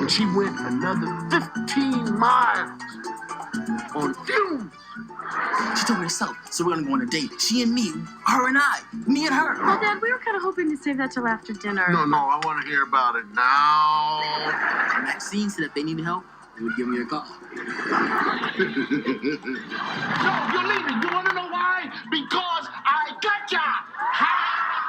and she went another 15 miles on fumes. She told me herself, so we're gonna go on a date. She and me, her and I, me and her. Well, Dad, we were kind of hoping to save that till after dinner. No, I want to hear about it now. Maxine said if they needed help, they would give me a call. So, you're leaving. You want to know why? Because I gotcha.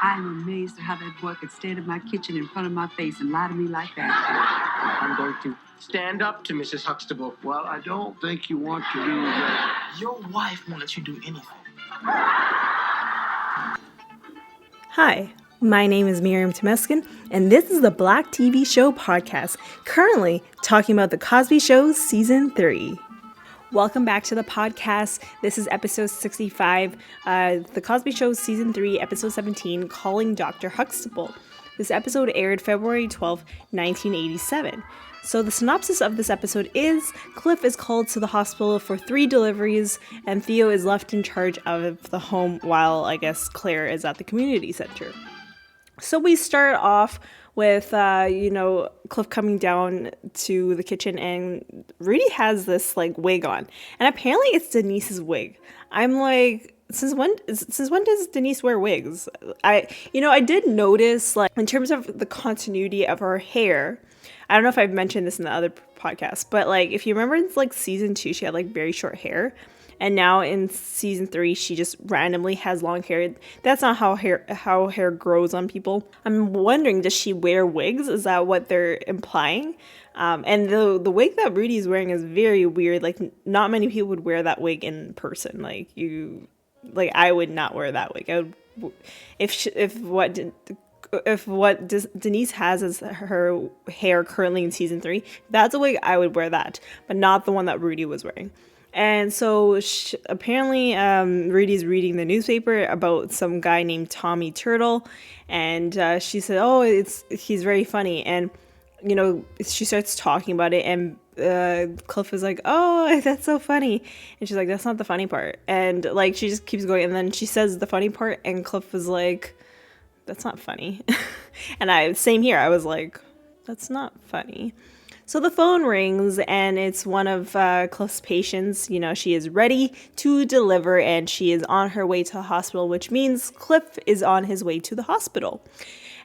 I'm amazed at how that boy could stand in my kitchen in front of my face and lie to me like that. I'm going to stand up to Mrs. Huxtable. Well, I don't think you want to do that. Your wife won't let you do anything. Hi, my name is Miriam, and this is the Black TV Show podcast, currently talking about the Cosby Show Season 3. Welcome back to the podcast. This is episode 65, the Cosby Show Season 3, episode 17, Calling Dr. Huxtable. This episode aired February 12, 1987. So the synopsis of this episode is Cliff is called to the hospital for 3 deliveries, and Theo is left in charge of the home while, I guess, Claire is at the community center. So we start off with, Cliff coming down to the kitchen, and Rudy has this, wig on. And apparently it's Denise's wig. I'm like, since when does Denise wear wigs? I did notice, in terms of the continuity of her hair, I don't know if I've mentioned this in the other podcast, but, if you remember in, season 2, she had, very short hair. And now in season 3, she just randomly has long hair. That's not how hair grows on people. I'm wondering, does she wear wigs? Is that what they're implying? And the wig that Rudy's wearing is very weird. Not many people would wear that wig in person. I would not wear that wig. If what Denise has as her hair currently in season 3, that's a wig, I would wear that, but not the one that Rudy was wearing. And so apparently Rudy's reading the newspaper about some guy named Tommy Turtle, and she said, he's very funny, and she starts talking about it, and Cliff is like, oh, that's so funny, and she's like, that's not the funny part, and she just keeps going, and then she says the funny part, and Cliff is like, that's not funny. And same here, I was like, that's not funny. So the phone rings, and it's one of Cliff's patients. She is ready to deliver, and she is on her way to the hospital, which means Cliff is on his way to the hospital.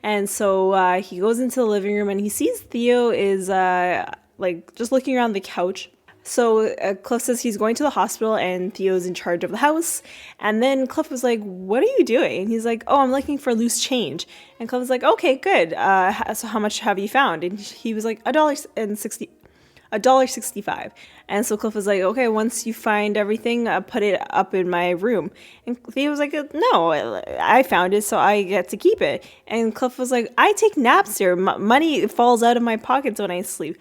And so he goes into the living room, and he sees Theo is just looking around the couch. So Cliff says he's going to the hospital, and Theo's in charge of the house. And then Cliff was like, what are you doing? And he's like, oh, I'm looking for loose change. And Cliff was like, okay, good. So how much have you found? And he was like, $1.65. And so Cliff was like, okay, once you find everything, put it up in my room. And Theo was like, no, I found it, so I get to keep it. And Cliff was like, I take naps here. Money falls out of my pockets when I sleep.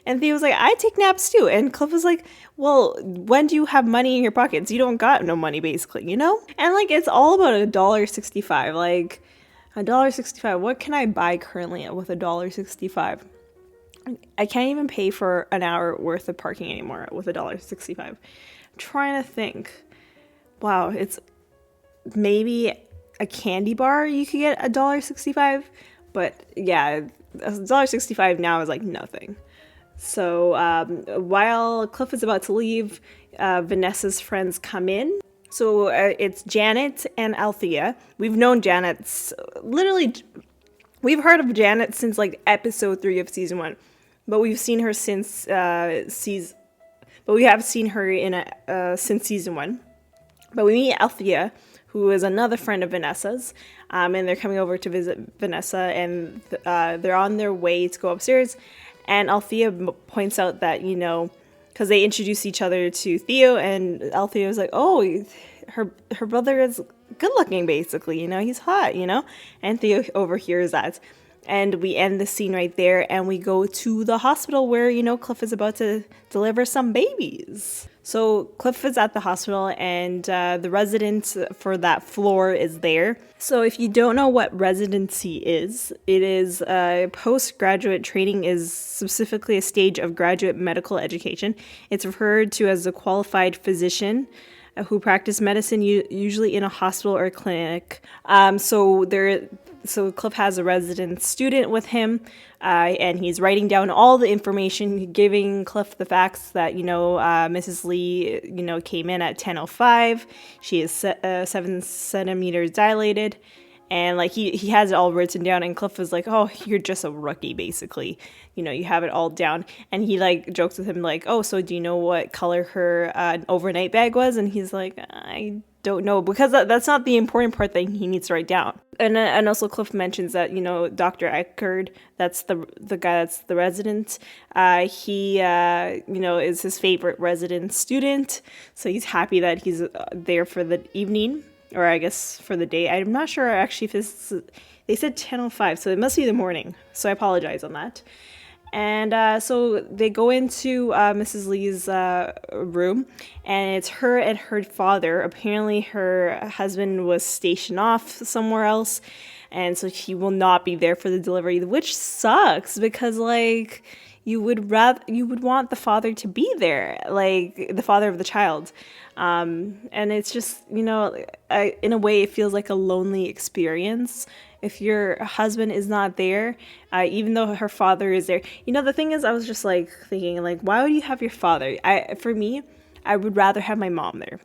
And Theo was like, I take naps too. And Cliff was like, well, when do you have money in your pockets? You don't got no money, basically, And it's all about $1.65. $1.65. What can I buy currently with $1.65? I can't even pay for an hour worth of parking anymore with $1.65. I'm trying to think. Wow, it's maybe a candy bar you could get $1.65. But yeah, $1.65 now is nothing. So while Cliff is about to leave, Vanessa's friends come in. So it's Janet and Althea. We've known Janet, we've heard of Janet since episode 3 of season 1, but we've seen her since since season 1. But we meet Althea, who is another friend of Vanessa's, and they're coming over to visit Vanessa, and they're on their way to go upstairs. And Althea points out that, because they introduce each other to Theo, and Althea was like, oh, her brother is good looking, basically, he's hot, and Theo overhears that. And we end the scene right there, and we go to the hospital where, Cliff is about to deliver some babies. So Cliff is at the hospital, and the resident for that floor is there. So if you don't know what residency is, it is postgraduate training is specifically a stage of graduate medical education. It's referred to as a qualified physician who practice medicine usually in a hospital or clinic. So So Cliff has a resident student with him, and he's writing down all the information, giving Cliff the facts that, Mrs. Lee, came in at 10:05. She is 7 centimeters dilated. And like he has it all written down, and Cliff is like, "Oh, you're just a rookie, basically. You have it all down." And he like jokes with him like, "Oh, so do you know what color her overnight bag was?" And he's like, "I don't know," because that's not the important part that he needs to write down. And also Cliff mentions that Dr. Eckerd, that's the guy that's the resident. He is his favorite resident student, so he's happy that he's there for the evening. Or I guess for the day. I'm not sure actually if they said 10:05, so it must be the morning. So I apologize on that. And so they go into Mrs. Lee's room, and it's her and her father. Apparently her husband was stationed off somewhere else, and so he will not be there for the delivery, which sucks because like you would want the father to be there, like the father of the child. And it's just, in a way, it feels like a lonely experience if your husband is not there, even though her father is there. The thing is, I was just like thinking, like, why would you have your father? For me, I would rather have my mom there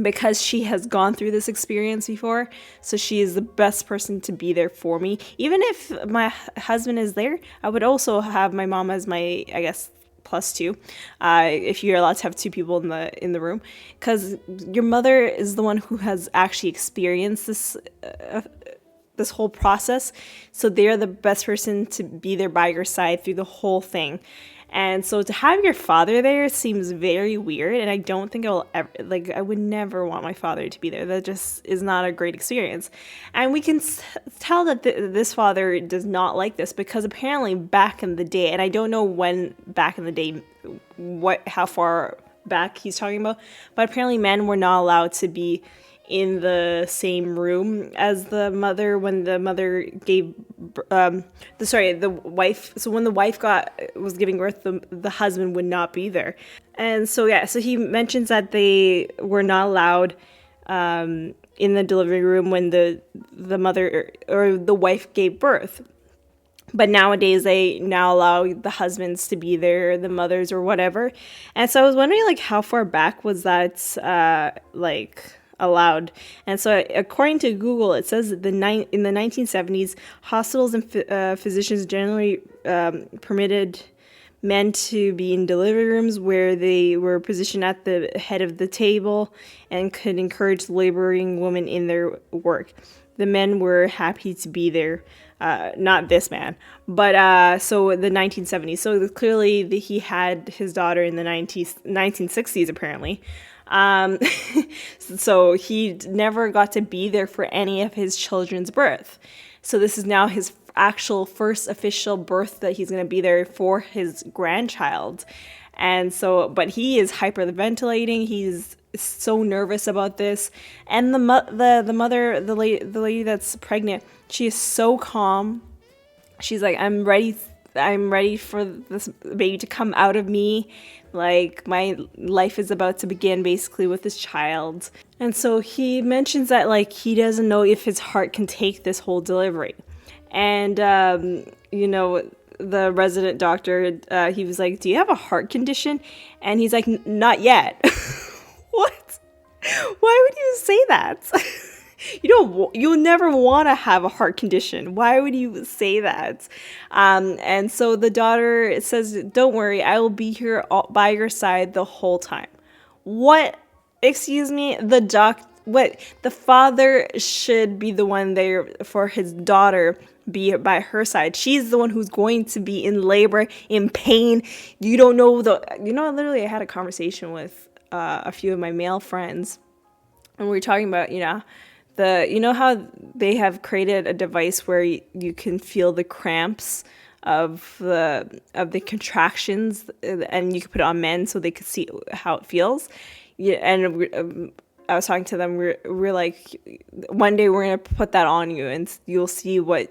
because she has gone through this experience before. So she is the best person to be there for me. Even if my husband is there, I would also have my mom as my, I guess, +2, if you're allowed to have 2 people in the room, because your mother is the one who has actually experienced this whole process, so they're the best person to be there by your side through the whole thing. And so to have your father there seems very weird, and I don't think I would never want my father to be there. That just is not a great experience. And we can tell that this father does not like this, because apparently back in the day, and I don't know when back in the day, how far back he's talking about, but apparently men were not allowed to be in the same room as the mother when the mother gave the wife. So when the wife was giving birth, the husband would not be there. And so so he mentions that they were not allowed in the delivery room when the mother or the wife gave birth. But nowadays they now allow the husbands to be there, the mothers or whatever. And so I was wondering like how far back was that allowed. And so according to Google, it says that in the 1970s, hospitals and physicians generally permitted men to be in delivery rooms where they were positioned at the head of the table and could encourage laboring women in their work. The men were happy to be there. Not this man, but so the 1970s. So clearly he had his daughter in the 1960s apparently. So he never got to be there for any of his children's birth. So this is now his actual first official birth that he's going to be there for his grandchild. And so, but he is hyperventilating. He's so nervous about this. And the mother, the lady that's pregnant, she is so calm. She's like, I'm ready for this baby to come out of me. Like, my life is about to begin basically with this child. And so he mentions that like he doesn't know if his heart can take this whole delivery. And the resident doctor, he was like, do you have a heart condition? And he's like, not yet. What? Why would you say that? You'll never want to have a heart condition. Why would you say that? And so the daughter says, don't worry, I will be here by your side the whole time. What? Excuse me? The father should be the one there for his daughter, be by her side. She's the one who's going to be in labor, in pain. Literally I had a conversation with a few of my male friends, and we were talking about, how they have created a device where you can feel the cramps of the contractions, and you can put it on men so they could see how it feels. Yeah, and I was talking to them. We're like, one day we're gonna put that on you, and you'll see what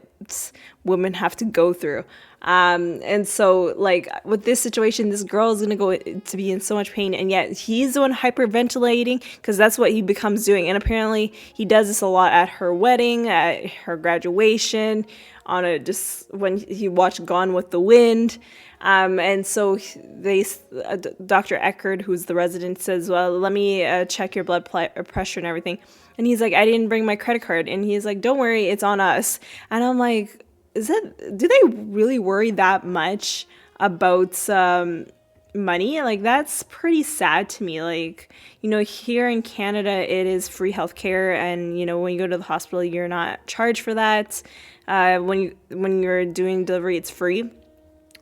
women have to go through. And so, like, with this situation, this girl is going to go to be in so much pain, and yet he's the one hyperventilating, because that's what he becomes doing. And apparently he does this a lot at her wedding, at her graduation, just when he watched Gone with the Wind. And so Dr. Eckerd, who's the resident, says, well, let me check your blood pressure and everything. And he's like, I didn't bring my credit card. And he's like, don't worry, it's on us. And I'm like, do they really worry that much about money? Like, that's pretty sad to me. Like, you know, here in Canada, it is free healthcare, and, you know, when you go to the hospital, you're not charged for that. When you're doing delivery, it's free.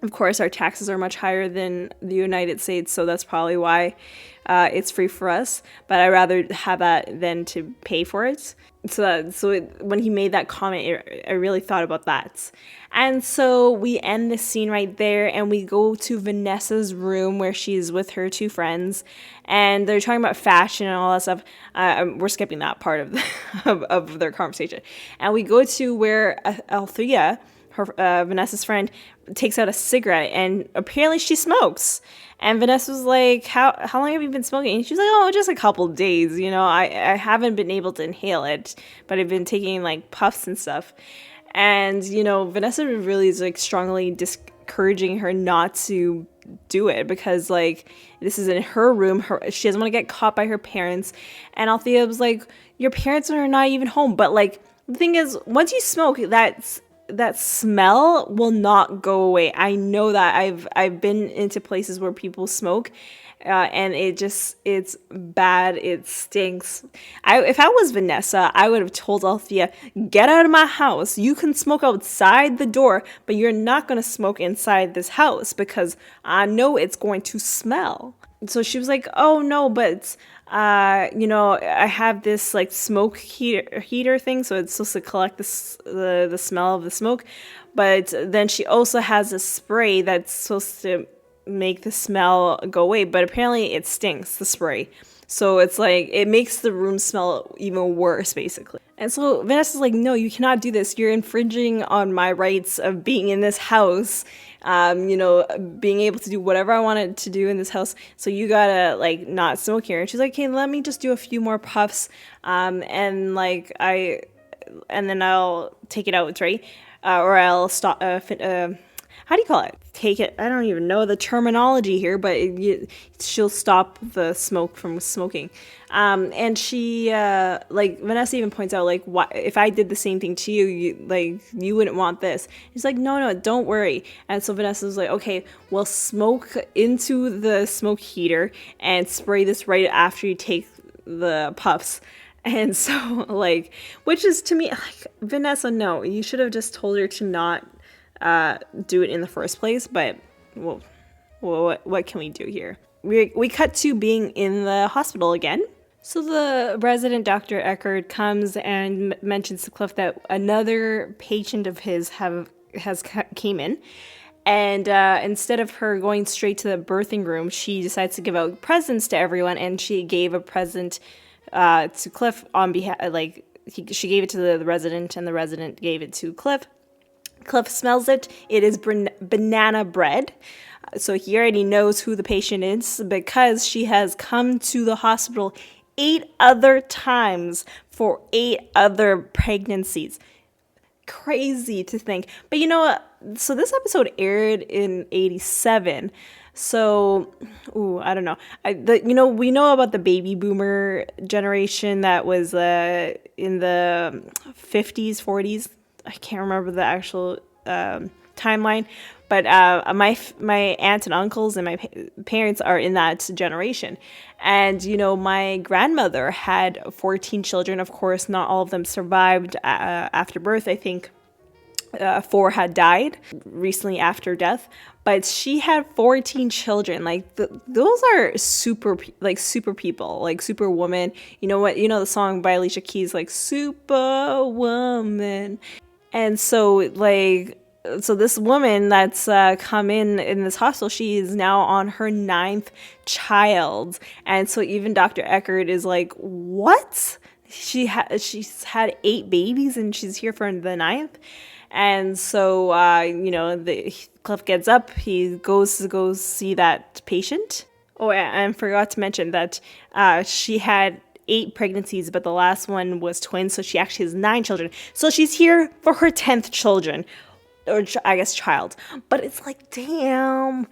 Of course, our taxes are much higher than the United States, so that's probably why it's free for us. But I'd rather have that than to pay for it. When he made that comment, I really thought about that. And so we end the scene right there, and we go to Vanessa's room where she's with her two friends, and they're talking about fashion and all that stuff. We're skipping that part of their conversation. And we go to where Althea, Vanessa's friend, takes out a cigarette, and apparently she smokes. And Vanessa was like, how long have you been smoking? And she's like, oh, just a couple days. You know, I haven't been able to inhale it, but I've been taking like puffs and stuff. And, you know, Vanessa really is like strongly discouraging her not to do it, because like this is in her room. She doesn't want to get caught by her parents. And Althea was like, your parents are not even home. But like, the thing is, once you smoke, that smell will not go away. I know that. I've been into places where people smoke, and it's bad. It stinks. If I was Vanessa, I would have told Althea, get out of my house. You can smoke outside the door, but you're not going to smoke inside this house, because I know it's going to smell. So she was like, oh no, but you know, I have this like smoke heater thing, so it's supposed to collect the smell of the smoke. But then she also has a spray that's supposed to make the smell go away, but apparently it stinks, the spray. So it's like, it makes the room smell even worse, basically. And so Vanessa's like, no, you cannot do this. You're infringing on my rights of being in this house, you know, being able to do whatever I wanted to do in this house. So you gotta like not smoke here. And she's like, okay, let me just do a few more puffs. And then I'll take it out, right? Or I'll stop, how do you call it? Take it. I don't even know the terminology here, but she'll stop the smoke from smoking. And she, like, Vanessa even points out, like, why, if I did the same thing to you, you wouldn't want this. He's like, no, don't worry. And so Vanessa's like, okay, we'll smoke into the smoke heater and spray this right after you take the puffs. And so, like, which is to me, like, Vanessa, no, you should have just told her to not do it in the first place. But well, what can we do here? We cut to being in the hospital again. So the resident, Dr. Eckerd, comes and mentions to Cliff that another patient of his has came in. And instead of her going straight to the birthing room, she decides to give out presents to everyone. And she gave a present to Cliff on behalf, she gave it to the resident, and the resident gave it to Cliff. Cliff smells it. It is banana bread. So he already knows who the patient is, because she has come to the hospital 8 other times for 8 other pregnancies. Crazy to think. But you know what? So this episode aired in 1987. So, I don't know. We know about the baby boomer generation that was in the 50s, 40s. I can't remember the actual timeline, but my aunts and uncles and my parents are in that generation. And, you know, my grandmother had 14 children. Of course, not all of them survived after birth. I think 4 had died recently after death, but she had 14 children. Like, those are super people, like Superwoman. You know what? You know the song by Alicia Keys, like Superwoman. And so, so this woman that's come in this hospital, she is now on her 9th child. And so even Dr. Eckerd is like, what? She's had 8 babies and she's here for the 9th. And so, Cliff gets up. He goes to go see that patient. Oh, and I forgot to mention that she had 8 pregnancies, but the last one was twins, so she actually has 9 children. So she's here for her 10th children, or I guess child. But it's like, damn,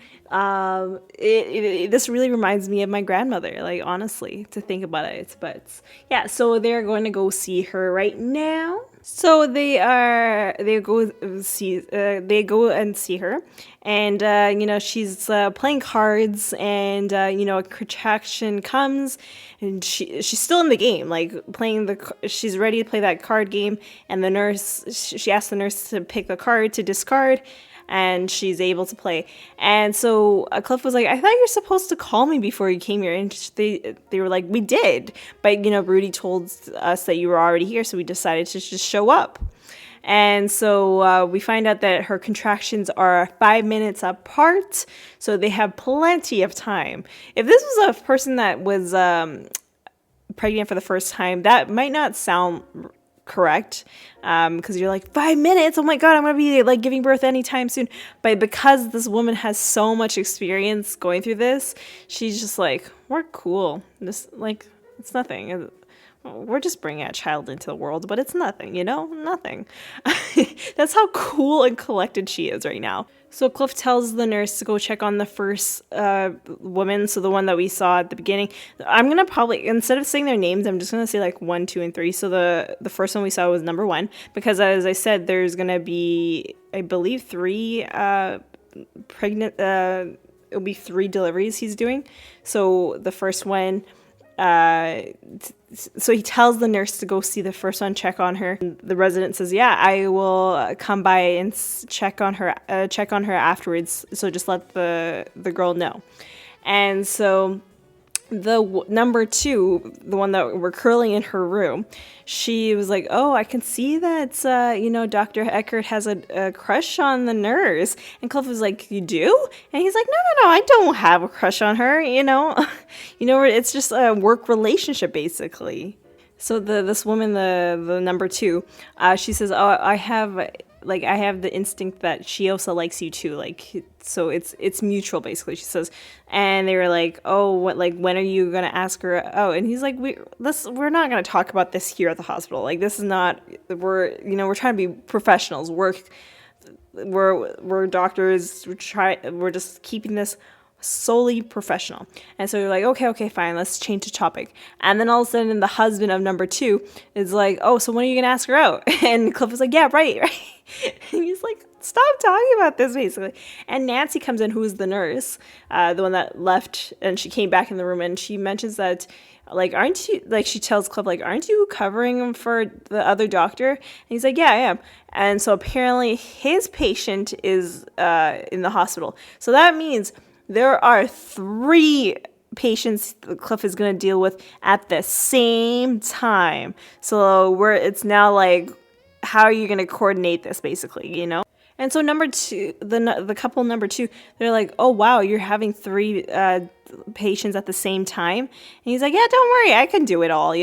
this really reminds me of my grandmother, like, honestly, to think about it. But yeah, so they're going to go see her right now. So they go and see her, and she's playing cards, and a contraction comes, and she's still in the game, like she's ready to play that card game, and she asks the nurse to pick the card to discard, and she's able to play. And so Cliff was like, I thought you were supposed to call me before you came here. And they were like, we did. But, Rudy told us that you were already here, so we decided to just show up. And so we find out that her contractions are 5 minutes apart, so they have plenty of time. If this was a person that was pregnant for the first time, that might not sound correct, because you're like, 5 minutes, oh my god, I'm gonna be like giving birth anytime soon. But because this woman has so much experience going through this, she's just like, we're cool, this, like, it's nothing, we're just bringing a child into the world, but it's nothing, nothing. That's how cool and collected she is right now. So Cliff tells the nurse to go check on the first woman, so the one that we saw at the beginning. I'm going to probably, instead of saying their names, I'm just going to say like 1, 2, and 3. So the first one we saw was number 1, because as I said, there's going to be, I believe, 3 pregnant, it'll be 3 deliveries he's doing. So the first one, so he tells the nurse to go see the first one, check on her. The resident says, yeah, I will come by and check on her afterwards. So just let the girl know. And so the number 2, the one that we're curling in her room, she was like, oh, I can see that, Dr. Eckert has a crush on the nurse. And Cliff was like, you do? And he's like, no, I don't have a crush on her, it's just a work relationship, basically. So this woman, the number 2, she says, oh, I have the instinct that she also likes you too, like, so it's mutual, basically, she says. And they were like, oh, what, like, when are you gonna ask her out? And he's like, we're not gonna talk about this here at the hospital, like, this is not, we're trying to be professionals, we're doctors, we're just keeping this solely professional. And so you're like, okay, fine, let's change the topic. And then all of a sudden, the husband of number 2 is like, oh, so when are you gonna ask her out? And Cliff is like, yeah, right. And he's like, stop talking about this, basically. And Nancy comes in, who is the nurse, the one that left, and she came back in the room, and she mentions that, like, aren't you, like, she tells Cliff, like, aren't you covering him for the other doctor? And he's like, yeah, I am. And so apparently his patient is in the hospital. So that means there are 3 patients Cliff is going to deal with at the same time. So it's now like, how are you going to coordinate this, basically, And so number 2, the couple number 2, they're like, oh, wow, you're having 3 patients at the same time. And he's like, yeah, don't worry, I can do it all,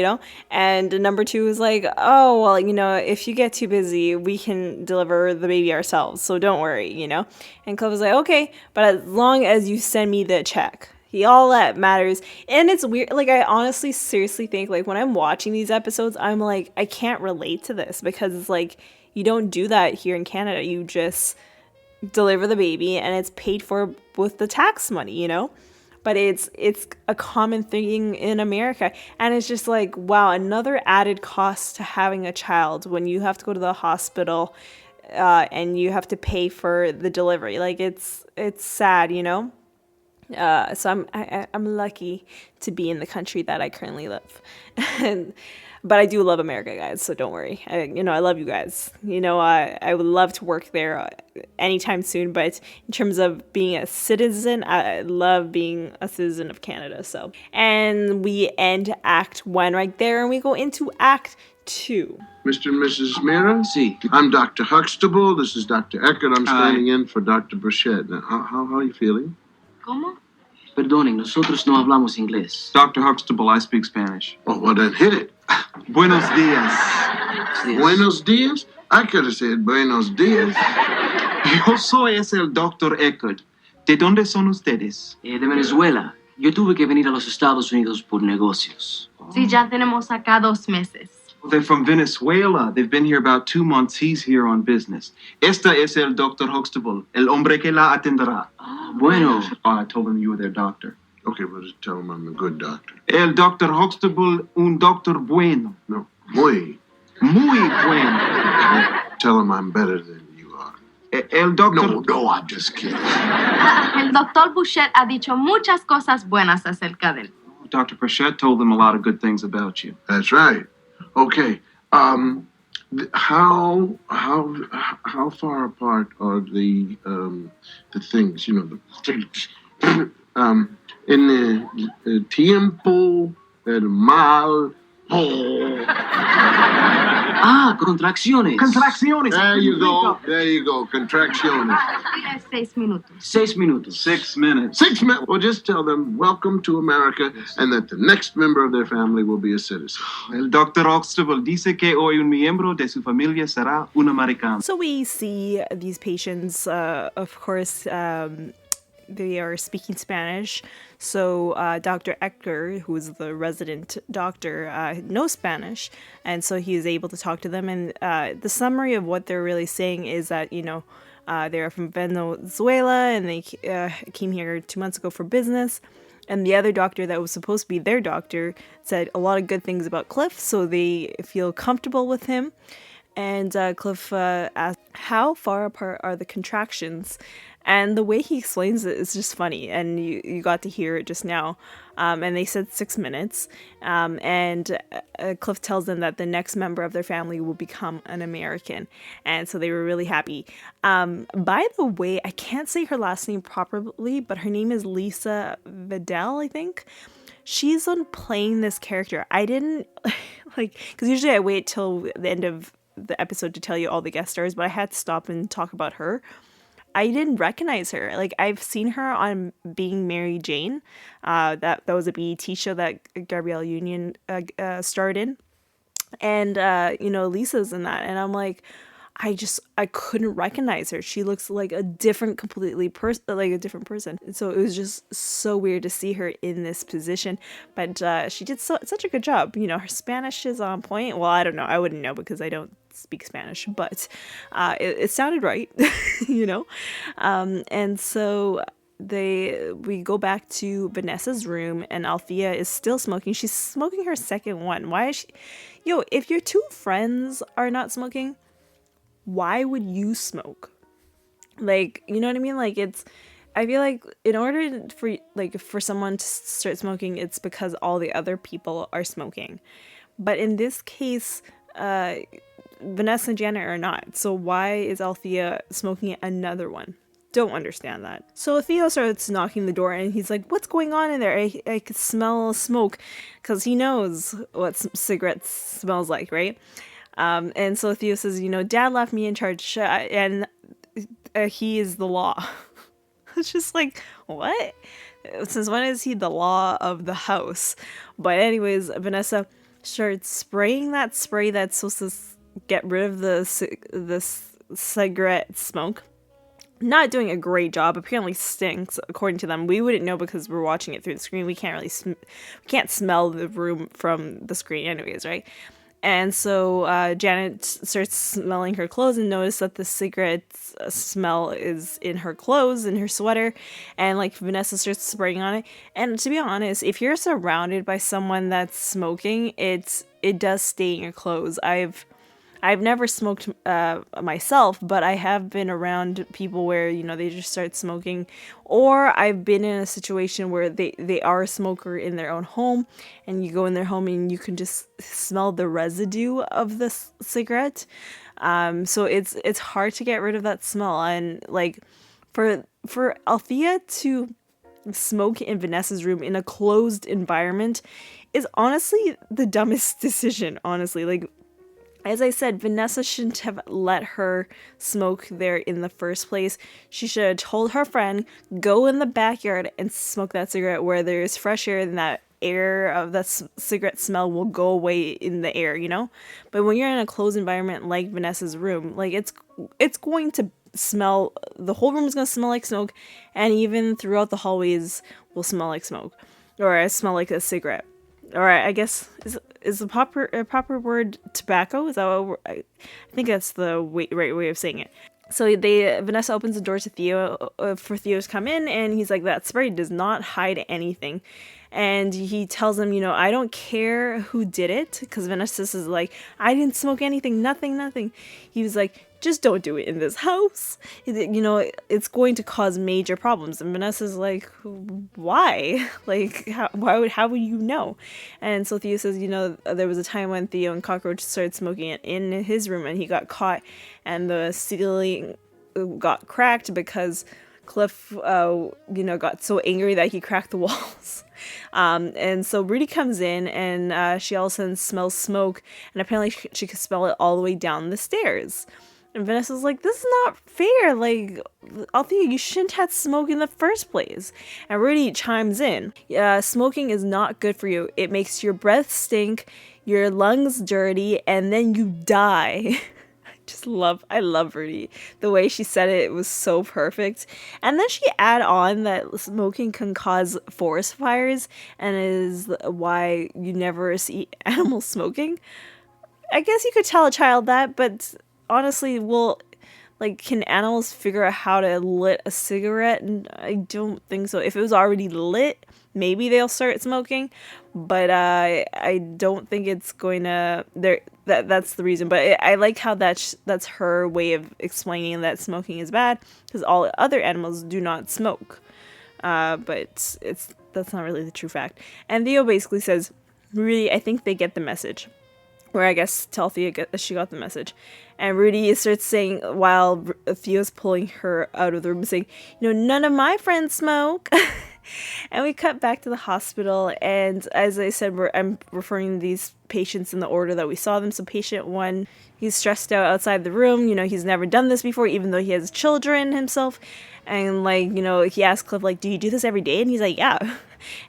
And number 2 is like, oh, well, if you get too busy, we can deliver the baby ourselves, so don't worry, And Cliff was like, okay, but as long as you send me the check, all that matters. And it's weird, like, I honestly seriously think, like, when I'm watching these episodes, I'm like, I can't relate to this, because it's like, you don't do that here in Canada. You just deliver the baby and it's paid for with the tax money, But it's a common thing in America. And it's just like, wow, another added cost to having a child when you have to go to the hospital and you have to pay for the delivery. Like, it's sad, So I'm lucky to be in the country that I currently live. But I do love America, guys, so don't worry. I love you guys. I would love to work there anytime soon, but in terms of being a citizen, I love being a citizen of Canada. So, and we end Act 1 right there, and we go into Act 2. Mr. and Mrs. Miriam? Si. I'm Dr. Huxtable. This is Dr. Eckert. I'm standing in for Dr. Burchett. Now, how are you feeling? ¿Cómo? Perdonen, nosotros no hablamos inglés. Dr. Huxtable, I speak Spanish. Oh, well, then hit it. Buenos dias. Yes. Buenos dias? I could have said buenos dias. Yo soy el Dr. Eckert. ¿De dónde son ustedes? De Venezuela. Yo tuve que venir a los Estados Unidos por negocios. Sí, ya tenemos acá 2 meses. They're from Venezuela. They've been here about 2 months. He's here on business. Esta es el Dr. Huxtable, el hombre que la atenderá. Bueno. Oh, I told them you were their doctor. Okay, well, just tell him I'm a good doctor. El Dr. Huxtable, un doctor bueno. No, muy. Muy bueno. Tell him I'm better than you are. El doctor... No, I'm just kidding. El doctor Bouchet ha dicho muchas cosas buenas acerca de él. Dr. Prachette told them a lot of good things about you. That's right. Okay. How far apart are the things? You know, in the tiempo, el mal. Contracciones. Contracciones. There you go. Contracciones. 6 minutos. 6 minutos. 6 minutes. 6 minutes. Well, just tell them welcome to America and that the next member of their family will be a citizen. El Dr. Huxtable dice que hoy un miembro de su familia será un americano. So we see these patients, of course, they are speaking Spanish. So Dr. Ecker, who is the resident doctor, knows Spanish. And so he is able to talk to them. And the summary of what they're really saying is that, they're from Venezuela and they came here 2 months ago for business. And the other doctor that was supposed to be their doctor said a lot of good things about Cliff. So they feel comfortable with him. And Cliff asked, how far apart are the contractions? And the way he explains it is just funny. And you got to hear it just now. And they said 6 minutes. And Cliff tells them that the next member of their family will become an American. And so they were really happy. By the way, I can't say her last name properly, but her name is Lisa Vidal, I think. She's on playing this character. I didn't, because usually I wait till the end of the episode to tell you all the guest stars, but I had to stop and talk about her. I didn't recognize her. I've seen her on Being Mary Jane. That was a BET show that Gabrielle Union starred in. And, Lisa's in that. And I'm like, I couldn't recognize her. She looks like a different person. So it was just so weird to see her in this position. But she did such a good job. Her Spanish is on point. Well, I don't know. I wouldn't know because I don't speak Spanish, but it sounded right, and so we go back to Vanessa's room and Althea is still smoking. She's smoking her second one. Why is she? If your two friends are not smoking, why would you smoke? You know what I mean? I feel like in order for someone to start smoking, it's because all the other people are smoking. But in this case, Vanessa and Janet are not. So why is Althea smoking another one? Don't understand that. So Theo starts knocking the door and he's like, what's going on in there? I could smell smoke, because he knows what cigarettes smells like, right? And so Theo says, Dad left me in charge and he is the law. It's just like, what? Since when is he the law of the house? But anyways, Vanessa starts spraying that spray that's supposed to get rid of the cigarette smoke. Not doing a great job. Apparently stinks, according to them. We wouldn't know because we're watching it through the screen. We can't really can't smell the room from the screen anyways, right? And so Janet starts smelling her clothes and notices that the cigarette smell is in her clothes, in her sweater, and Vanessa starts spraying on it. And to be honest, if you're surrounded by someone that's smoking, it does stay in your clothes. I've never smoked myself, but I have been around people where, they just start smoking. Or I've been in a situation where they are a smoker in their own home, and you go in their home and you can just smell the residue of the cigarette. So it's hard to get rid of that smell. And for Althea to smoke in Vanessa's room in a closed environment is honestly the dumbest decision, honestly. As I said, Vanessa shouldn't have let her smoke there in the first place. She should have told her friend, go in the backyard and smoke that cigarette where there is fresh air and that air of that cigarette smell will go away in the air, But when you're in a closed environment like Vanessa's room, like it's going to smell, the whole room is going to smell like smoke, and even throughout the hallways will smell like smoke, or smell like a cigarette. Or I guess is the proper word tobacco? Is that what I think that's the right way of saying it. So Vanessa opens the door to Theo for Theo to come in, and he's like, that spray does not hide anything. And he tells him, I don't care who did it, because Vanessa is like, I didn't smoke anything, nothing. He was like, just don't do it in this house. It's going to cause major problems. And Vanessa's like, why? Like, how would you know? And so Theo says, there was a time when Theo and Cockroach started smoking it in his room, and he got caught, and the ceiling got cracked because Cliff, got so angry that he cracked the walls. And so Rudy comes in, and she all of a sudden smells smoke, and apparently she could smell it all the way down the stairs. And Vanessa's like, this is not fair. Like, Althea, you shouldn't have smoke in the first place. And Rudy chimes in. Smoking is not good for you. It makes your breath stink, your lungs dirty, and then you die. I love Rudy. The way she said it was so perfect. And then she add on that smoking can cause forest fires and is why you never see animals smoking. I guess you could tell a child that, but honestly, can animals figure out how to lit a cigarette? And I don't think so. If it was already lit, maybe they'll start smoking, but I don't think it's going to. That's the reason. But I like how that's her way of explaining that smoking is bad, because all other animals do not smoke. But that's not really the true fact. And Theo basically says, really, I think they get the message. Or I guess tell Theo she got the message. And Rudy starts saying, while Theo's pulling her out of the room, saying, none of my friends smoke. And we cut back to the hospital. And as I said, I'm referring to these patients in the order that we saw them. So patient 1, he's stressed out outside the room. He's never done this before, even though he has children himself. And he asks Cliff, do you do this every day? And he's like, yeah.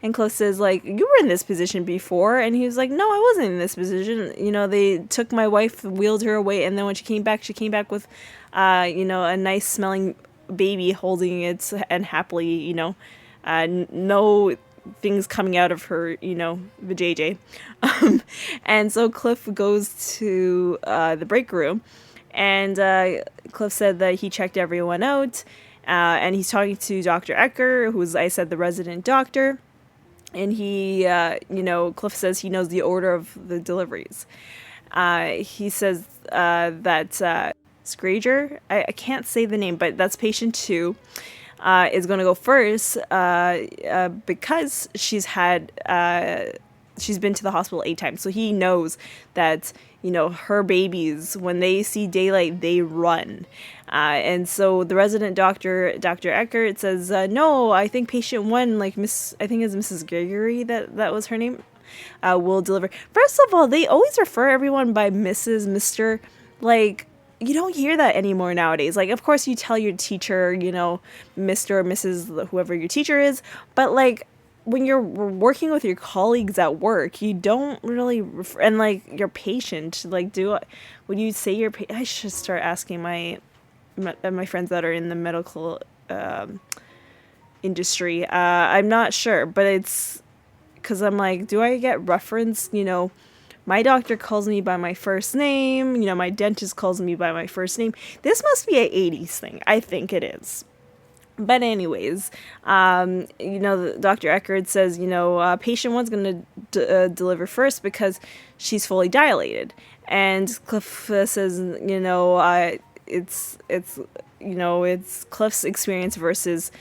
And Cliff says, you were in this position before. And he was like, no, I wasn't in this position. They took my wife, wheeled her away. And then when she came back with, a nice smelling baby holding it, and happily, no things coming out of her, vajayjay. And so Cliff goes to the break room. And Cliff said that he checked everyone out. And he's talking to Dr. Ecker, who's, I said, the resident doctor. And he, Cliff says he knows the order of the deliveries. He says that Scrager, I can't say the name, but that's patient 2, is going to go first because she's been to the hospital 8 times. So he knows that, her babies, when they see daylight, they run. And so the resident doctor, Dr. Eckert, says, no, I think patient 1, I think it's Mrs. Gregory, that was her name, will deliver. First of all, they always refer everyone by Mrs., Mr. You don't hear that anymore nowadays. Of course, you tell your teacher, Mr. or Mrs., whoever your teacher is, but when you're working with your colleagues at work, you don't really and your patient, would you say your I should start asking my friends that are in the medical industry. I'm not sure, but it's because I'm do I get referenced? My doctor calls me by my first name. My dentist calls me by my first name. This must be an 80s thing. I think it is. But anyways, Dr. Eckerd says, patient 1's going to deliver first because she's fully dilated. And Cliff says, it's Cliff's experience versus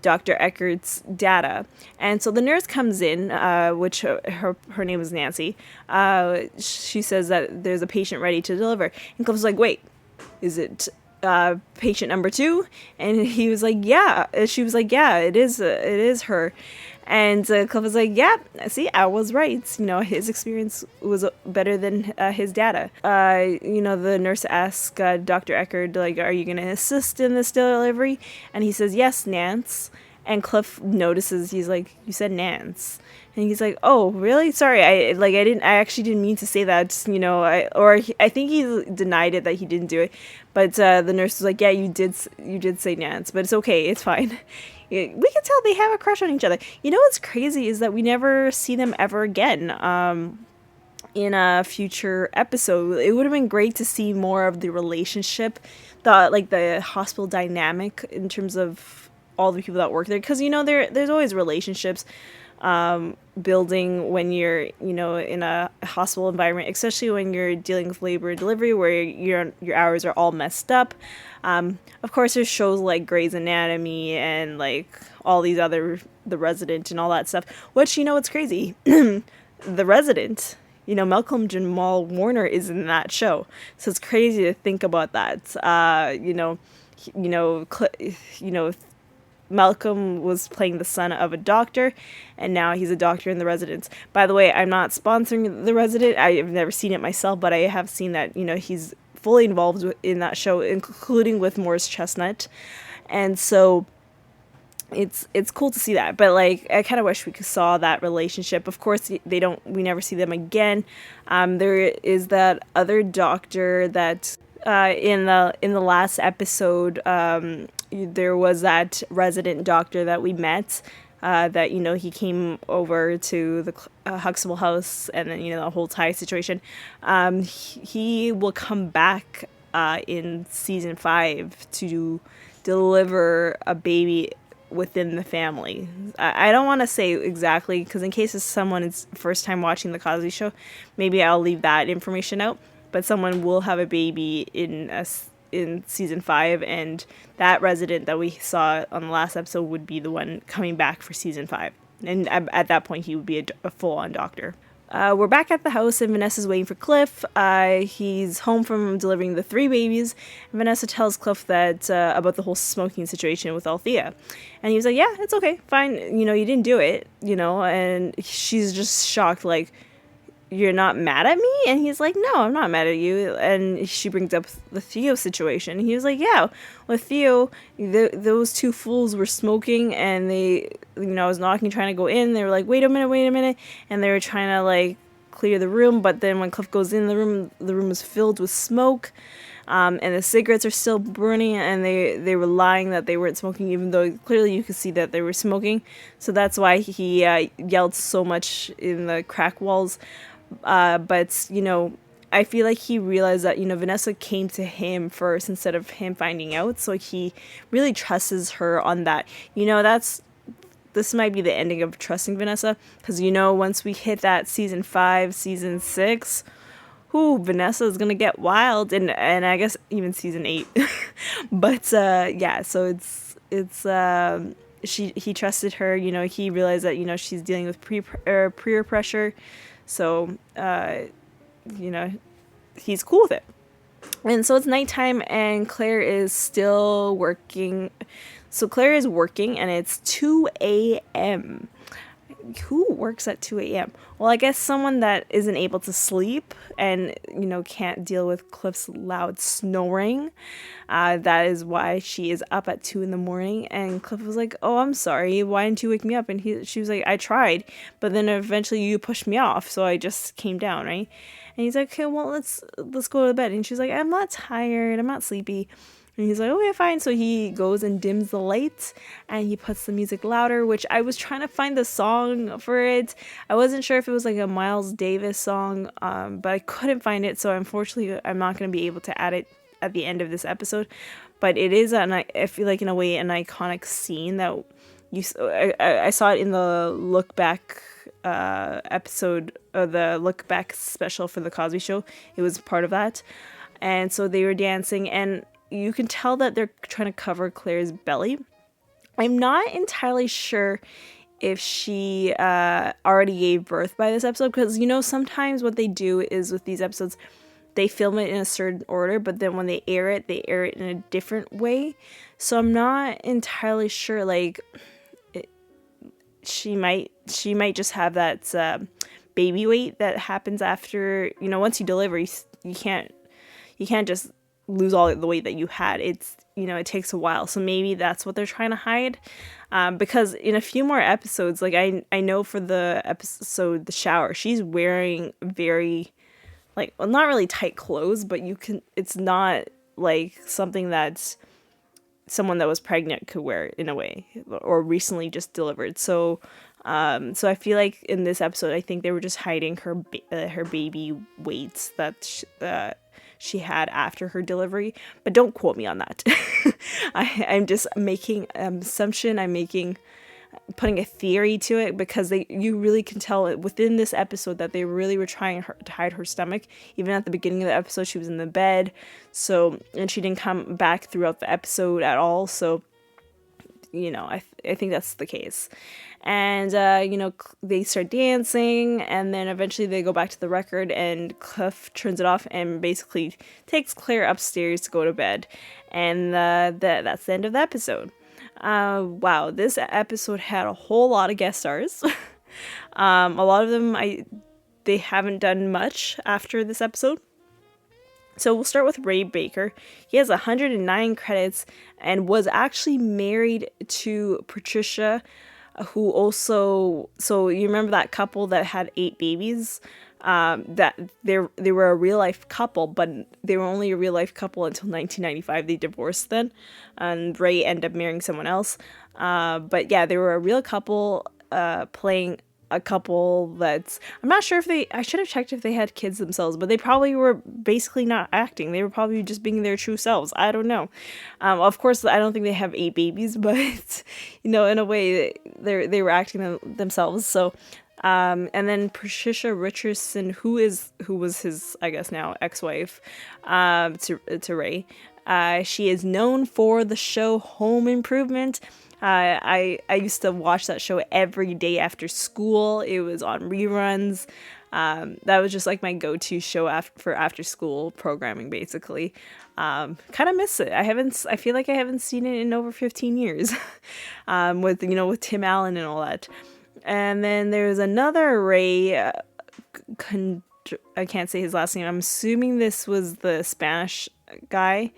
Dr. Eckerd's data. And so the nurse comes in, which her name is Nancy. She says that there's a patient ready to deliver. And Cliff's like, wait, is it patient number 2? And he was like, yeah. She was like, yeah, it is her. And Cliff was like, yeah, see, I was right. His experience was better than his data. The nurse asked Dr. Eckerd, are you going to assist in this delivery? And he says, yes, Nance. And Cliff notices, he's like, you said Nance. And he's like, oh, really? Sorry, I actually didn't mean to say that, you know, I think he denied it that he didn't do it. But the nurse was like, yeah, you did say Nance, but it's okay, it's fine. We can tell they have a crush on each other. You know what's crazy is that we never see them ever again. In a future episode, it would have been great to see more of the relationship, the hospital dynamic in terms of all the people that work there, because you know there's always relationships building when you're, you know, in a hospital environment, especially when you're dealing with labor and delivery where your hours are all messed up. Of course, there's shows like Grey's Anatomy and like all these other, The Resident and all that stuff, which, you know, it's crazy. The Resident, you know, Malcolm Jamal Warner is in that show, so it's crazy to think about that. Malcolm was playing the son of a doctor, and now he's a doctor in The Residence. By the way, I'm not sponsoring The Resident. I've never seen it myself, but I have seen that, you know, he's fully involved in that show, including with Morris Chestnut, and so it's cool to see that. But like, I kind of wish we saw that relationship. Of course, we never see them again. There is that other doctor that in the last episode, there was that resident doctor that we met, that, you know, he came over to the Huxtable house, and then, you know, the whole Ty situation. He will come back in season 5 to deliver a baby within the family. I don't want to say exactly, because in case someone is first time watching the Cosby Show, maybe I'll leave that information out. But someone will have a baby in season 5, and that resident that we saw on the last episode would be the one coming back for season 5. And at that point, he would be a full-on doctor. We're back at the house, and Vanessa's waiting for Cliff. He's home from delivering the 3 babies. And Vanessa tells Cliff that about the whole smoking situation with Althea. And he was like, yeah, it's okay, fine. You know, you didn't do it, you know. And she's just shocked, like, you're not mad at me? And he's like, no, I'm not mad at you. And she brings up the Theo situation. He was like, yeah, with Theo, those 2 fools were smoking, and they, you know, I was knocking, trying to go in. They were like, wait a minute. And they were trying to, like, clear the room. But then when Cliff goes in the room is filled with smoke. And the cigarettes are still burning, and they were lying that they weren't smoking, even though clearly you could see that they were smoking. So that's why he yelled so much in the crack walls. But, you know, I feel like he realized that, you know, Vanessa came to him first instead of him finding out. So he really trusts her on that. You know, this might be the ending of trusting Vanessa. Because, you know, once we hit that season 5, season 6, Vanessa is going to get wild. And I guess even season 8. But, yeah, so he trusted her. You know, he realized that, you know, she's dealing with peer pressure. So, you know, he's cool with it. And so it's nighttime, and Claire is still working. So Claire is working, and it's 2 a.m. Who works at 2 a.m.? Well, I guess someone that isn't able to sleep and, you know, can't deal with Cliff's loud snoring. That is why she is up at 2 in the morning. And Cliff was like, oh, I'm sorry. Why didn't you wake me up? And she was like, I tried, but then eventually you pushed me off. So I just came down, right? And he's like, okay, well, let's go to bed. And she's like, I'm not tired. I'm not sleepy. And he's like, okay, fine. So he goes and dims the lights, and he puts the music louder, which I was trying to find the song for it. I wasn't sure if it was like a Miles Davis song, but I couldn't find it. So unfortunately, I'm not going to be able to add it at the end of this episode. But it is, I feel like in a way, an iconic scene that I saw it in the Look Back episode, the Look Back special for the Cosby Show. It was part of that. And so they were dancing, and you can tell that they're trying to cover Claire's belly. I'm not entirely sure if she already gave birth by this episode, because, you know, sometimes what they do is with these episodes, they film it in a certain order, but then when they air it in a different way. So I'm not entirely sure, like, she might just have that baby weight that happens after, you know, once you deliver, you can't just lose all the weight that you had. it takes a while. So maybe that's what they're trying to hide. Because in a few more episodes, like I know for the episode The Shower, she's wearing very, like, well, not really tight clothes, but it's not like something that someone that was pregnant could wear in a way, or recently just delivered. So I feel like in this episode, I think they were just hiding her baby weights that she had after her delivery, but don't quote me on that. I'm just making an assumption. Putting a theory to it, because you really can tell within this episode that they really were trying to hide her stomach. Even at the beginning of the episode, she was in the bed, and she didn't come back throughout the episode at all. So, I think that's the case. And, they start dancing, and then eventually they go back to the record, and Cliff turns it off and basically takes Claire upstairs to go to bed. And that's the end of the episode. Wow, this episode had a whole lot of guest stars. A lot of them, they haven't done much after this episode. So we'll start with Ray Baker. He has 109 credits and was actually married to Patricia, who also, so you remember that couple that had 8 babies? That they were a real life couple, but they were only a real life couple until 1995. They divorced then, and Ray ended up marrying someone else. But yeah, they were a real couple, playing a couple that's, I'm not sure I should have checked if they had kids themselves, but they probably were basically not acting. They were probably just being their true selves. I don't know. Of course, I don't think they have 8 babies, but in a way they were acting themselves. So. And then Patricia Richardson, who was his, I guess now, ex-wife, to Ray. She is known for the show Home Improvement. I used to watch that show every day after school. It was on reruns. That was just like my go-to show for after school programming, basically. Kind of miss it. I feel like I haven't seen it in over 15 years. With Tim Allen and all that. And then there's another Ray, I can't say his last name. I'm assuming this was the Spanish guy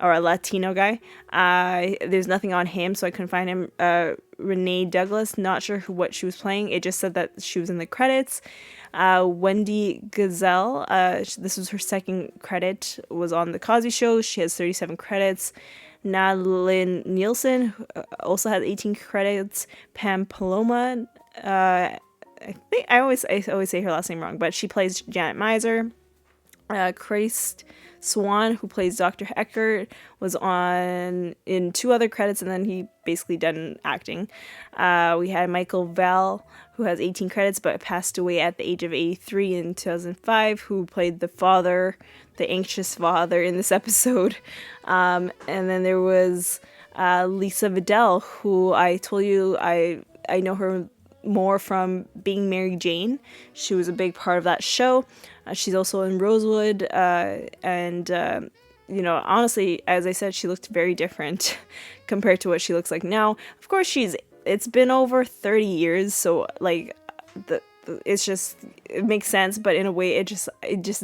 or a Latino guy. There's nothing on him, so I couldn't find him. Renee Douglas, not sure what she was playing. It just said that she was in the credits. Wendy Gazelle, this was her second credit, was on The Cosby Show. She has 37 credits. Nadine Nielsen also has 18 credits. Pam Paloma, I think I always say her last name wrong, but she plays Janet Miser. Christ Swan, who plays Dr. Eckert, was in 2 other credits, and then he basically done acting. We had Michael Val, who has 18 credits, but passed away at the age of 83 in 2005, who played the anxious father in this episode. And then there was Lisa Vidal, who I told you I know her more from being Mary Jane. She was a big part of that show. She's also in Rosewood, and honestly, as I said, she looked very different compared to what she looks like now. Of course, it's been over 30 years, so like it makes sense, but in a way it just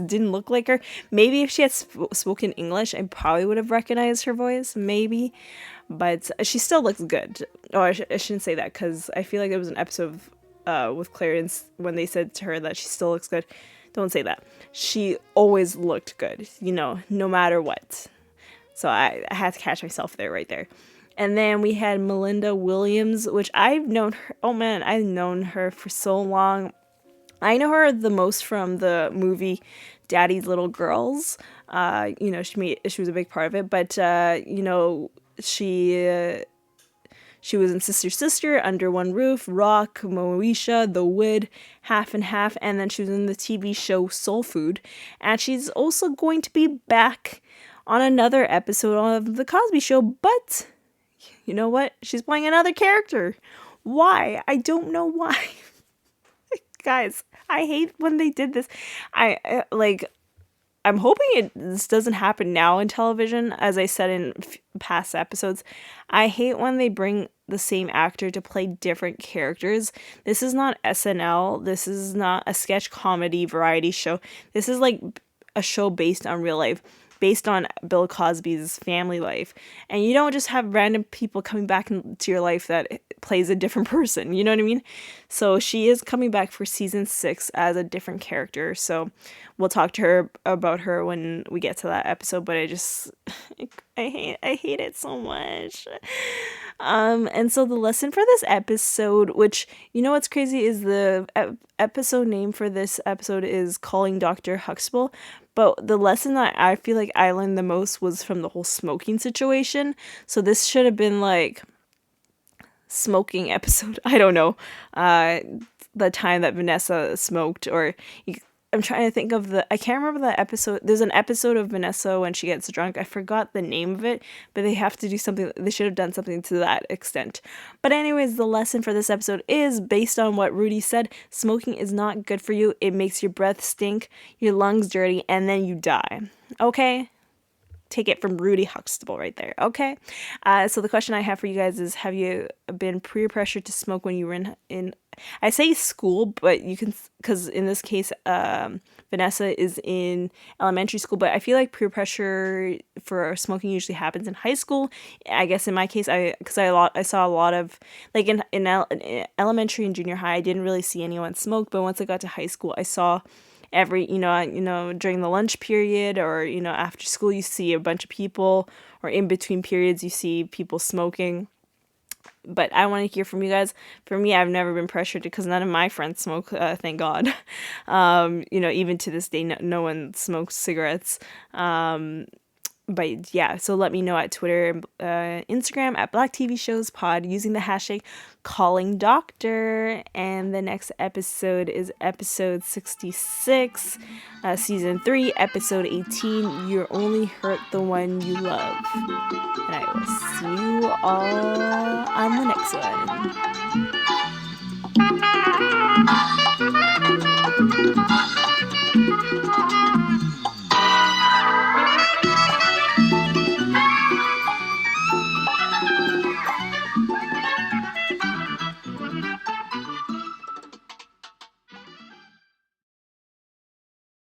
didn't look like her. Maybe if she had spoken English, I probably would have recognized her voice, maybe, but she still looks good. Oh, I shouldn't say that, because I feel like there was an episode with Clarence when they said to her that she still looks good. Don't say that. She always looked good, no matter what. So I had to catch myself right there. And then we had Melinda Williams, which I've known her. Oh man, I've known her for so long. I know her the most from the movie Daddy's Little Girls. She was a big part of it, but she was in Sister, Under One Roof, Rock, Moesha, The Wood, Half and Half, and then she was in the TV show Soul Food. And she's also going to be back on another episode of The Cosby Show, but you know what? She's playing another character. Why? I don't know why. Guys, I hate when they did this. I'm hoping this doesn't happen now in television, as I said in past episodes. I hate when they bring the same actor to play different characters. This is not SNL. This is not a sketch comedy variety show. This is like a show based on real life. based on Bill Cosby's family life. And you don't just have random people coming back into your life that plays a different person, you know what I mean? So she is coming back for season 6 as a different character. So we'll talk to her about her when we get to that episode, but I hate it so much. And so the lesson for this episode, which, you know what's crazy, is the episode name for this episode is Calling Dr. Huxtable. But the lesson that I feel like I learned the most was from the whole smoking situation. So this should have been like smoking episode. I don't know. The time that Vanessa smoked, or I'm trying to think of I can't remember the episode. There's an episode of Vanessa when she gets drunk. I forgot the name of it, but they have to do something. They should have done something to that extent. But anyways, the lesson for this episode is based on what Rudy said. Smoking is not good for you. It makes your breath stink, your lungs dirty, and then you die. Okay? Take it from Rudy Huxtable right there. Okay? So the question I have for you guys is, have you been peer pressured to smoke when you were in I say school, but you can, because in this case, Vanessa is in elementary school, but I feel like peer pressure for smoking usually happens in high school. I guess in my case, I saw a lot of, like in elementary and junior high, I didn't really see anyone smoke, but once I got to high school, I saw every, during the lunch period, or, after school, you see a bunch of people, or in between periods, you see people smoking. But I want to hear from you guys. For me, I've never been pressured because none of my friends smoke, thank God. Even to this day, no one smokes cigarettes. But yeah, so let me know at Twitter, Instagram at Black TV Shows Pod using the hashtag Calling Doctor. And the next episode is episode 66, season 3, episode 18. You only hurt the one you love. And I will see you all on the next one.